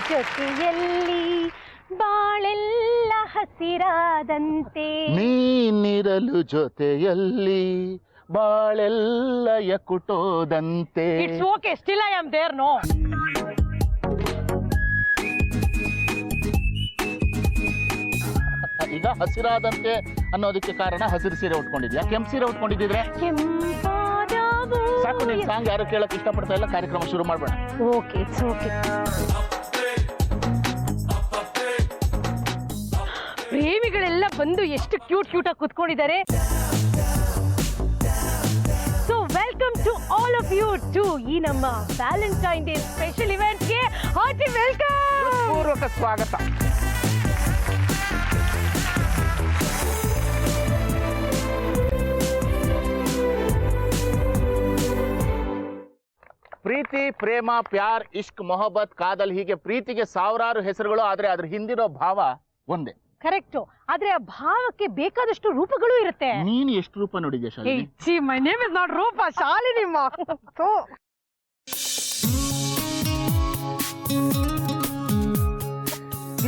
ಜೊತೆಯಲ್ಲಿ ಬಾಳೆಲ್ಲ ಹಸಿರಾದಂತೆ ನೀನಿರಲು ಜೊತೆಯಲ್ಲಿ ಬಾಳೆಲ್ಲ ಯಕುಟೋದಂತೆ. It's okay, still I am there. No, ಈಗ ಹಸಿರಾದಂತೆ ಅನ್ನೋದಕ್ಕೆ ಕಾರಣ ಹಸಿರು ಸೀರೆ ಉಟ್ಕೊಂಡಿದ್ಯಾ? ಕೆಂಪು ಸೀರೆ ಉಟ್ಕೊಂಡಿದ್ರೆ ಸಾಕು. ನಿನ್ ಸಾಂಗ್ ಯಾರು ಕೇಳಕ್ ಇಷ್ಟಪಡ್ತಾ ಇಲ್ಲ, ಕಾರ್ಯಕ್ರಮ ಶುರು ಮಾಡ್ಬೇಡ. Okay, it's okay. ಪ್ರೇಮಿಗಳೆಲ್ಲ ಬಂದು ಎಷ್ಟು ಕ್ಯೂಟ್ ಕ್ಯೂಟ್ ಆಗಿ ಕುತ್ಕೊಂಡಿದ್ದಾರೆ. So welcome to all of you to ಈ ನಮ್ಮ ವ್ಯಾಲೆಂಟೈನ್ ಡೇ ಸ್ಪೆಷಲ್ ಇವೆಂಟ್ಗೆ ಹಾರ್ಟಿ ವೆಲ್ಕಮ್. ಪೂರ್ವಕ ಸ್ವಾಗತ. ಪ್ರೀತಿ, ಪ್ರೇಮ, ಪ್ಯಾರ್, ಇಷ್ಕ್, ಮೊಹಬ್ಬತ್, ಕಾದಲ್, ಹೀಗೆ ಪ್ರೀತಿಗೆ ಸಾವಿರಾರು ಹೆಸರುಗಳು, ಆದ್ರೆ ಅದ್ರ ಹಿಂದಿರೋ ಭಾವ ಒಂದೇ. ಕರೆಕ್ಟ್. ಆದ್ರೆ ಆ ಭಾವಕ್ಕೆ ಬೇಕಾದಷ್ಟು ರೂಪಗಳು ಇರುತ್ತೆ. ನೀನು ಎಷ್ಟು ರೂಪ ನೋಡಿದ್ಯಾ Shalini? My name is not ರೂಪ, ಶಾಲಿನಿ.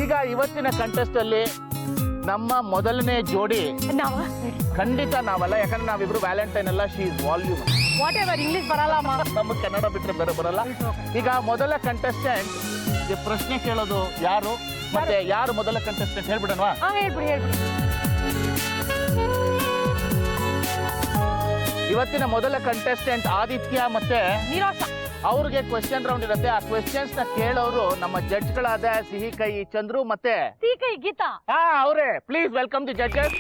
ಈಗ ಇವತ್ತಿನ ಕಂಟೆಸ್ಟ್ ಅಲ್ಲಿ ನಮ್ಮ ಮೊದಲನೇ ಜೋಡಿ ಖಂಡಿತ ನಾವಲ್ಲ, ಯಾಕಂದ್ರೆ ನಾವಿಬ್ರು ವ್ಯಾಲೆಂಟೈನ್ ಅಲ್ಲ. She is volume. What ever, English ಬರಲ್ಲ. ನಮಗೆ ಕನ್ನಡ ಬಿಟ್ಟರೆ ಬೇರೆ ಬರಲ್ಲ. ಈಗ ಮೊದಲ ಕಂಟೆಸ್ಟೆಂಟ್ ಪ್ರಶ್ನೆ ಕೇಳೋದು ಯಾರು, ಮತ್ತೆ ಯಾರು ಮೊದಲ ಕಂಟೆಸ್ಟೆಂಟ್ ಹೇಳ್ಬಿಡೋಣ? ಹೇಳ್ಬಿಡಿ. ಇವತ್ತಿನ ಮೊದಲ ಕಂಟೆಸ್ಟೆಂಟ್ ಆದಿತ್ಯ ಮತ್ತೆ ನಿರೋಷ. ಅವ್ರಿಗೆ ಕ್ವೆಶ್ಚನ್ ರೌಂಡ್ ಇರುತ್ತೆ. ಆ ಕ್ವೆಶ್ಚನ್ಸ್ ನ ಕೇಳೋರು ನಮ್ಮ ಜಡ್ಜ್ಗಳಾದ ಸಿಹಿ ಕೈ ಚಂದ್ರು ಮತ್ತೆ ಸಿಹಿ ಕೈ ಗೀತಾ. ಅವರೇ. Please welcome the judges.